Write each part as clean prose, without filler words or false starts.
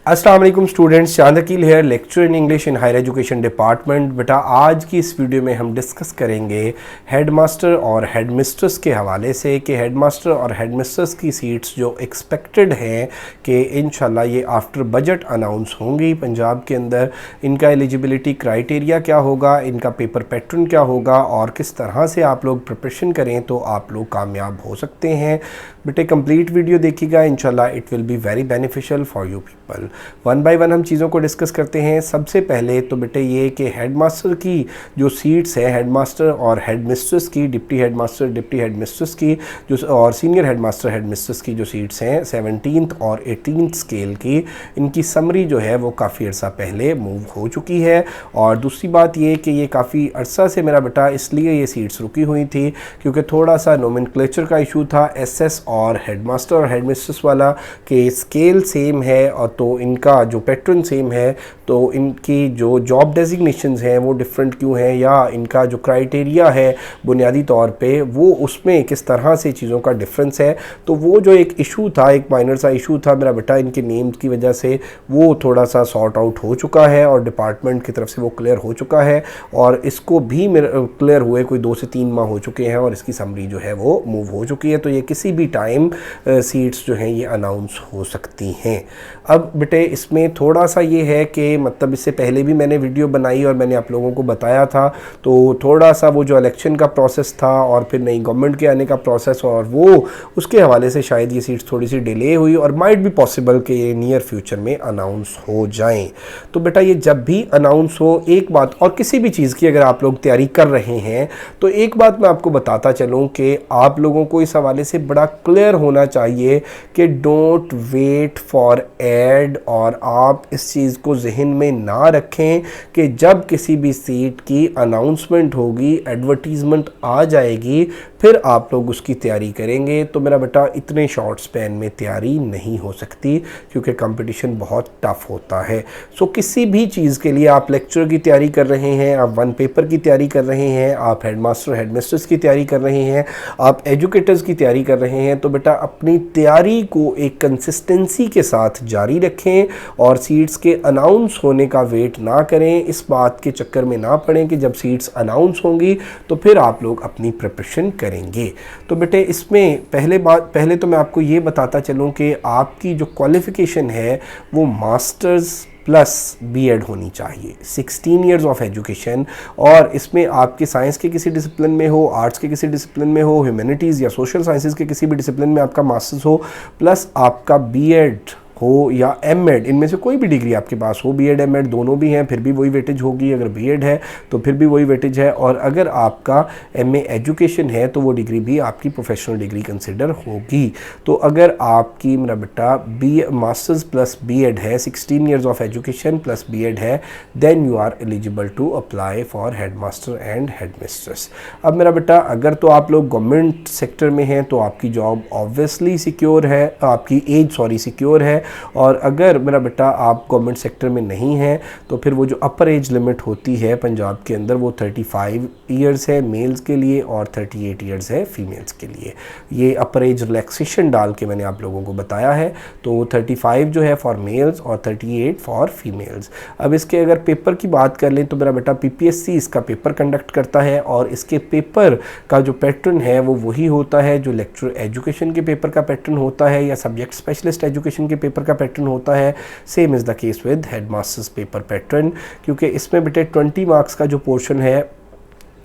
अस्सलाम वालेकुम students, Chand Akeel here, lecture in English in higher education department. बेटा आज की इस वीडियो में हम डिस्कस करेंगे हेडमास्टर और हेडमिस्ट्रेस के हवाले से कि हेडमास्टर और हेडमिस्ट्रेस की सीट्स जो एक्सपेक्टेड हैं कि इंशाल्लाह ये आफ्टर बजट अनाउंस होंगी पंजाब के अंदर। इनका एलिजिबिलिटी क्राइटेरिया क्या होगा, इनका पेपर पैटर्न क्या होगा और किस तरह से आप लोग प्रिपरेशन करें तो आप लोग कामयाब हो सकते हैं। बेटे कंप्लीट वीडियो देखिएगा, इंशाल्लाह it will be very beneficial for you people. One by one हम चीज़ों को डिस्कस करते हैं। सबसे पहले तो बेटे ये कि हेडमास्टर की जो सीट्स हैं, हेडमास्टर और हेडमिस्ट्रेस की, डिप्टी हेडमास्टर डिप्टी हेडमिस्ट्रेस की जो और सीनियर हेडमास्टर हेडमिस्ट्रेस की जो सीट्स हैं 17th और 18th स्केल की, इनकी समरी जो है वो काफ़ी अर्सा पहले मूव हो चुकी है। और दूसरी बात ये कि ये काफ़ी अर्सा से मेरा बेटा इसलिए ये सीट्स रुकी हुई थी क्योंकि थोड़ा सा नोमेनक्लेचर का इशू था। एसएस और हेडमास्टर और हेडमिस्ट्रेस वाला के स्केल सेम है और तो इनका जो पैटर्न सेम है, तो इनकी जो जॉब डेजिग्नेशंस हैं वो डिफरेंट क्यों हैं, या इनका जो क्राइटेरिया है बुनियादी तौर पे वो उसमें किस तरह से चीज़ों का डिफरेंस है। तो वो जो एक इशू था, एक माइनर सा इशू था मेरा बेटा इनके नेम्स की वजह से, वो थोड़ा सा सॉर्ट आउट हो चुका है और डिपार्टमेंट की तरफ से वो क्लियर हो चुका है। और इसको भी क्लियर हुए कोई 2 से 3 माह हो चुके हैं और इसकी समरी जो है वो मूव हो चुकी है। तो ये किसी भी टाइम सीट्स जो हैं ये अनाउंस हो सकती हैं। अब बेटे इसमें थोड़ा सा ये है कि मतलब इससे पहले भी मैंने वीडियो बनाई और मैंने आप लोगों को बताया था, तो थोड़ा सा वो जो इलेक्शन का प्रोसेस था और फिर नई गवर्नमेंट के आने का प्रोसेस और वो उसके हवाले से शायद ये सीट्स थोड़ी सी डिले हुई और माइट भी पॉसिबल कि ये नियर फ्यूचर में अनाउंस हो जाएं। तो बेटा ये जब भी अनाउंस हो, एक बात और किसी भी चीज़ की अगर आप लोग तैयारी कर रहे हैं तो एक बात मैं आपको बताता चलूँ कि आप लोगों को इस हवाले से बड़ा क्लियर होना चाहिए कि डोंट वेट फॉर एड। और आप इस चीज़ को जहन में ना रखें कि जब किसी भी सीट की अनाउंसमेंट होगी, एडवर्टीज़मेंट आ जाएगी, फिर आप लोग उसकी तैयारी करेंगे। तो मेरा बेटा इतने शॉर्ट स्पैन में तैयारी नहीं हो सकती क्योंकि कंपटीशन बहुत टफ होता है। सो किसी भी चीज़ के लिए आप लेक्चर की तैयारी कर रहे हैं, आप वन पेपर की तैयारी कर रहे हैं, आप हेडमास्टर हेडमिस्ट्रेस की तैयारी कर रहे हैं, आप एजुकेटर्स की तैयारी कर रहे हैं, तो बेटा अपनी तैयारी को एक कंसिस्टेंसी के साथ जारी रखें और सीट्स के अनाउंस होने का वेट ना करें। इस बात के चक्कर में ना पड़ें कि जब सीट्स अनाउंस होंगी तो फिर आप लोग अपनी प्रिपरेशन करेंगे। तो बेटे इसमें पहले तो मैं आपको ये बताता चलूँ कि आपकी जो क्वालिफ़िकेशन है वो मास्टर्स प्लस बीएड होनी चाहिए, 16 ईयर्स ऑफ एजुकेशन। और इसमें आपके साइंस के किसी डिसिप्लिन में हो, आर्ट्स के किसी डिसिप्लिन में हो, ह्यूमैनिटीज़ या सोशल साइंसेज के किसी भी डिसिप्लिन में आपका मास्टर्स हो, प्लस आपका बीएड हो या एमएड, इनमें से कोई भी डिग्री आपके पास हो, बीएड एमएड दोनों भी हैं फिर भी वही वेटेज होगी, अगर बीएड है तो फिर भी वही वेटेज है, और अगर आपका एमए एजुकेशन है तो वो डिग्री भी आपकी प्रोफेशनल डिग्री कंसिडर होगी। तो अगर आपकी मेरा बेटा बी मास्टर्स प्लस बीएड है, 16 years of education plus B Ed है, then you are eligible to apply for headmaster and headmistress. अब मेरा बेटा अगर तो आप लोग गवर्नमेंट सेक्टर में हैं तो आपकी जॉब ऑब्वियसली सिक्योर है, आपकी एज सिक्योर है। और अगर मेरा बेटा आप गवर्नमेंट सेक्टर में नहीं हैं तो फिर वो जो अपर एज लिमिट होती है पंजाब के अंदर वो 35 ईयर्स है मेल्स के लिए और 38 ईयर्स है फीमेल्स के लिए। ये अपर एज रिलैक्सेशन डाल के मैंने आप लोगों को बताया है। तो 35 जो है फॉर मेल्स और 38 फॉर फीमेल्स। अब इसके अगर पेपर की बात कर लें तो मेरा बेटा पीपीएससी इसका पेपर कंडक्ट करता है और इसके पेपर का जो पैटर्न है वो वही होता है जो लेक्चर एजुकेशन के पेपर का पैटर्न होता है या सब्जेक्ट स्पेशलिस्ट एजुकेशन के पेपर का पैटर्न होता है। Same is the case with headmasters paper pattern, क्योंकि इसमें बेटे 20 मार्क्स का जो पोर्शन है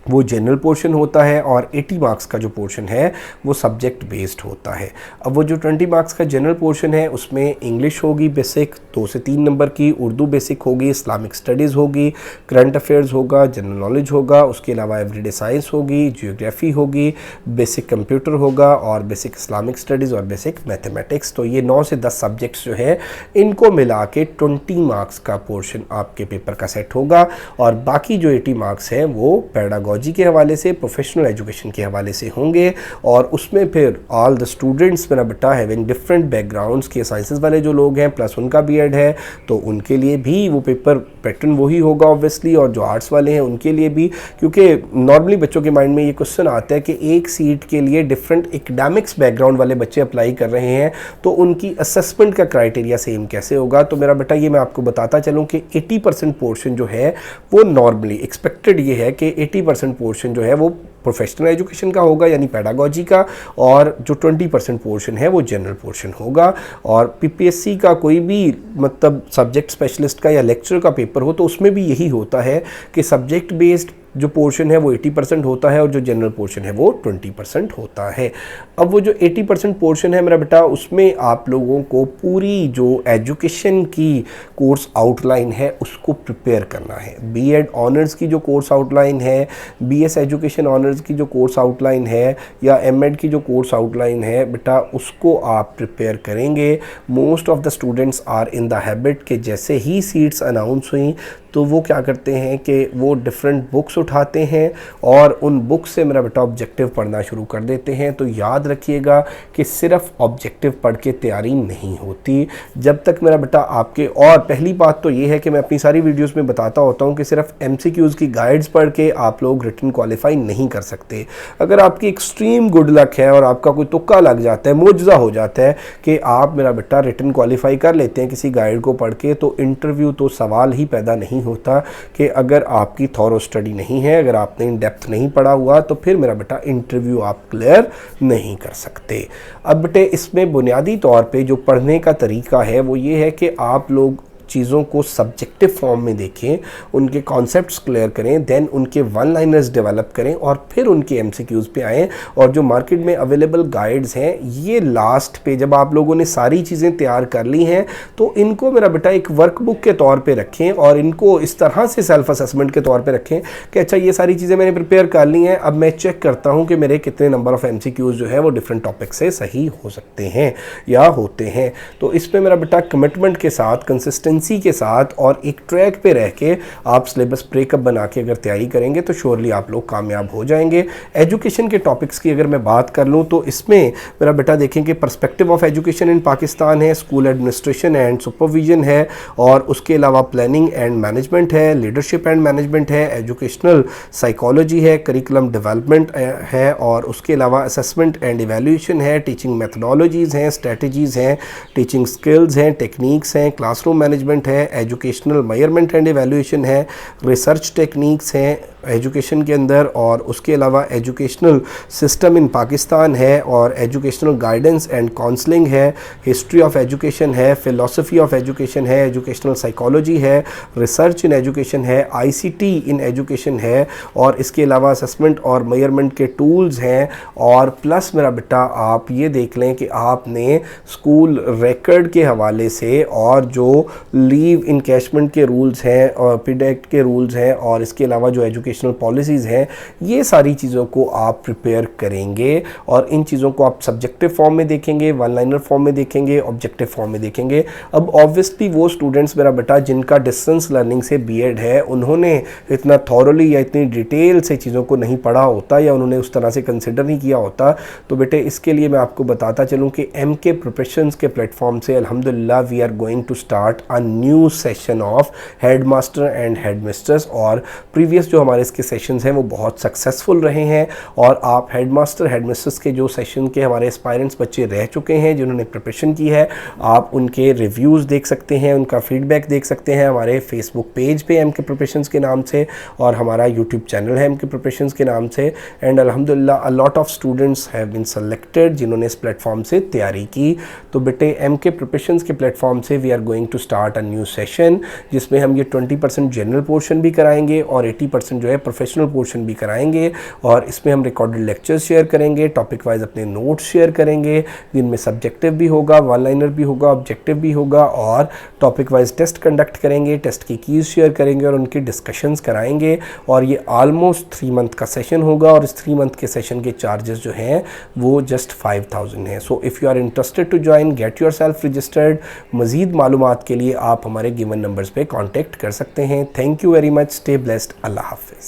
वो जनरल पोर्शन होता है और 80 मार्क्स का जो पोर्शन है वो सब्जेक्ट बेस्ड होता है। अब वो जो 20 मार्क्स का जनरल पोर्शन है उसमें इंग्लिश होगी बेसिक 2 से 3 नंबर की, उर्दू बेसिक होगी, इस्लामिक स्टडीज़ होगी, करंट अफेयर्स होगा, जनरल नॉलेज होगा, उसके अलावा एवरीडे साइंस होगी, जियोग्राफी होगी, बेसिक कंप्यूटर होगा और बेसिक इस्लामिक स्टडीज़ और बेसिक मैथमेटिक्स। तो ये 9 से 10 सब्जेक्ट्स जो है इनको मिला के 20 मार्क्स का पोर्शन आपके पेपर का सेट होगा और बाकी जो 80 मार्क्स हैं वो पैरागॉन पैडागोजी के हवाले से, प्रोफेशनल एजुकेशन के हवाले से होंगे। और उसमें फिर ऑल द स्टूडेंट्स मेरा बेटा हैविंग डिफरेंट बैकग्राउंड्स के साइंसेस वाले जो लोग हैं प्लस उनका बीएड है तो उनके लिए भी वो पेपर पैटर्न वही होगा ऑब्वियसली, और जो आर्ट्स वाले हैं उनके लिए भी, क्योंकि नॉर्मली बच्चों के माइंड में ये क्वेश्चन आता है कि एक सीट के लिए डिफरेंट एकेडमिक्स बैकग्राउंड वाले बच्चे अप्लाई कर रहे हैं तो उनकी असेसमेंट का क्राइटेरिया सेम कैसे होगा। तो मेरा बेटा ये मैं आपको बताता चलूँ कि 80% पोर्शन जो है वो नॉर्मली एक्सपेक्टेड ये है कि 80% पोर्शन जो है वो प्रोफेशनल एजुकेशन का होगा यानी पैडागोजी का, और जो 20% पोर्शन है वो जनरल पोर्शन होगा। और पीपीएससी का कोई भी मतलब सब्जेक्ट स्पेशलिस्ट का या लेक्चर का पेपर हो तो उसमें भी यही होता है कि सब्जेक्ट बेस्ड जो पोर्शन है वो 80% होता है और जो जनरल पोर्शन है वो 20% होता है। अब वो जो 80% पोर्शन है मेरा बेटा उसमें आप लोगों को पूरी जो एजुकेशन की कोर्स आउटलाइन है उसको प्रिपेयर करना है। बीएड ऑनर्स की जो कोर्स आउटलाइन है, बीएस एजुकेशन ऑनर्स की जो कोर्स आउटलाइन है या एमएड की जो कोर्स आउटलाइन है बेटा उसको आप प्रिपेयर करेंगे। Most of the students are in the habit कि जैसे ही सीट्स अनाउंस हुई तो वो क्या करते हैं कि वो डिफरेंट बुक्स उठाते हैं और उन बुक्स से मेरा बेटा ऑब्जेक्टिव पढ़ना शुरू कर देते हैं। तो याद रखिएगा कि सिर्फ ऑब्जेक्टिव पढ़ के तैयारी नहीं होती जब तक मेरा बेटा आपके, और पहली बात तो ये है कि मैं अपनी सारी वीडियोस में बताता होता हूँ कि सिर्फ एमसीक्यूज़ की गाइड्स पढ़ के आप लोग रिटन क्वालिफाई नहीं कर सकते। अगर आपकी एक्सट्रीम गुड लक है और आपका कोई तुक्का लग जाता है, मुआवजा हो जाता है कि आप मेरा बेटा रिटन क्वालिफाई कर लेते हैं किसी गाइड को पढ़ के, तो इंटरव्यू तो सवाल ही पैदा नहीं होता कि अगर आपकी थॉरो स्टडी नहीं है, अगर आपने इन डेप्थ नहीं पढ़ा हुआ तो फिर मेरा बेटा इंटरव्यू आप क्लियर नहीं कर सकते। अब बेटे इसमें बुनियादी तौर पे जो पढ़ने का तरीका है वो ये है कि आप लोग चीज़ों को सब्जेक्टिव फॉर्म में देखें, उनके कॉन्सेप्ट्स क्लियर करें, देन उनके वन लाइनर्स डेवलप करें और फिर उनके एमसीक्यूज़ पे आएँ। और जो मार्केट में अवेलेबल गाइड्स हैं ये लास्ट पे जब आप लोगों ने सारी चीज़ें तैयार कर ली हैं तो इनको मेरा बेटा एक वर्कबुक के तौर पे रखें और इनको इस तरह से सेल्फ असेसमेंट के तौर पे रखें कि अच्छा ये सारी चीज़ें मैंने प्रिपेयर कर ली हैं, अब मैं चेक करता हूँ कि मेरे कितने नंबर ऑफ़ एमसीक्यूज़ जो है वो डिफरेंट टॉपिक से सही हो सकते हैं या होते हैं। तो इस पर मेरा बेटा कमिटमेंट के साथ, कंसिस्टेंसी के साथ और एक ट्रैक पे रह के आप सिलेबस ब्रेकअप बना के अगर तैयारी करेंगे तो श्योरली आप लोग कामयाब हो जाएंगे। एजुकेशन के टॉपिक्स की अगर मैं बात कर लूँ तो इसमें मेरा बेटा देखेंगे perspective of education in Pakistan है, स्कूल एडमिनिस्ट्रेशन एंड सुपरविजन है, और उसके अलावा प्लानिंग एंड मैनेजमेंट है, लीडरशिप एंड मैनेजमेंट है, एजुकेशनल साइकोलॉजी है, करिकुलम डेवलपमेंट है, और उसके अलावा असेसमेंट एंड इवैल्यूएशन है, टीचिंग मेथडोलॉजीज़ हैं, स्ट्रेटजीज़ हैं, टीचिंग स्किल्स हैं, टेक्निक्स हैं, क्लासरूम मैनेजमेंट है, एजुकेशनल मेजरमेंट एंड इवैल्यूएशन है, रिसर्च टेक्निक्स हैं एजुकेशन के अंदर, और उसके अलावा एजुकेशनल सिस्टम इन पाकिस्तान है, और एजुकेशनल गाइडेंस एंड काउंसलिंग है, हिस्ट्री ऑफ एजुकेशन है, फ़िलासफ़ी ऑफ एजुकेशन है, एजुकेशनल साइकोलॉजी है, रिसर्च इन एजुकेशन है, आईसीटी इन एजुकेशन है, और इसके अलावा असेसमेंट और मेजरमेंट के टूल्स हैं। और प्लस मेरा बेटा आप ये देख लें कि आपने स्कूल रिकॉर्ड के हवाले से और जो लीव इनकैशमेंट के रूल्स हैं और पीड एक्ट के रूल्स हैं और इसके अलावा जो एजुकेशनल पॉलिसीज़ हैं ये सारी चीज़ों को आप प्रिपेयर करेंगे, और इन चीज़ों को आप सब्जेक्टिव फॉर्म में देखेंगे, वन लाइनर फॉर्म में देखेंगे, ऑब्जेक्टिव फॉर्म में देखेंगे। अब ऑब्वियसली वो स्टूडेंट्स मेरा बेटा जिनका डिस्टेंस लर्निंग से बीएड है उन्होंने इतना थॉरली या इतनी डिटेल से चीज़ों को नहीं पढ़ा होता या उन्होंने उस तरह से कंसिडर नहीं किया होता। तो बेटे इसके लिए मैं आपको बताता चलूँ कि MK प्रिपरेशंस के प्लेटफॉर्म से अल्हम्दुलिल्लाह we are going to start a new session of head master and head mistress, और प्रीवियस जो हमारे इसके सेशंस हैं वो बहुत सक्सेसफुल रहे हैं, और आप हेड मास्टर हेड मिस्ट्रेस के जो सेशन के हमारे एस्पायरेंट्स बच्चे रह चुके हैं जिन्होंने प्रिपरेशन की है, आप उनके रिव्यूज़ देख सकते हैं, उनका फीडबैक देख सकते हैं हमारे फेसबुक पेज पे MK प्रिपरेशंस के नाम से, और हमारा यूट्यूब चैनल है MK प्रिपरेशंस के नाम से। एंड अल्हम्दुलिल्लाह a lot of students have been selected जिन्होंने इस प्लेटफॉर्म से तैयारी की। तो बेटे MK प्रिपरेशंस के प्लेटफॉर्म से we are going to start a new session जिसमें हम ये 20% जनरल पोर्शन भी कराएंगे और 80% जो है प्रोफेशनल पोर्शन भी कराएंगे, और इसमें हम रिकॉर्डेड लेक्चर्स शेयर करेंगे, टॉपिक वाइज अपने नोट्स शेयर करेंगे जिनमें सब्जेक्टिव भी होगा, वन लाइनर भी होगा, ऑब्जेक्टिव भी होगा, और टॉपिक वाइज टेस्ट कंडक्ट करेंगे, टेस्ट की कीज़ शेयर करेंगे और उनकी डिस्कशंस कराएंगे। और ये ऑलमोस्ट 3 मंथ का सेशन होगा, और इस 3 मंथ के सेशन के चार्जेस जो हैं वो जस्ट 5000 हैं। So if you are interested to join, get your self registered. मज़ीद मालूमात के लिए आप हमारे गिवन नंबर्स पे कांटेक्ट कर सकते हैं। Thank you very much, stay blessed, अल्लाह हाफ़िज़।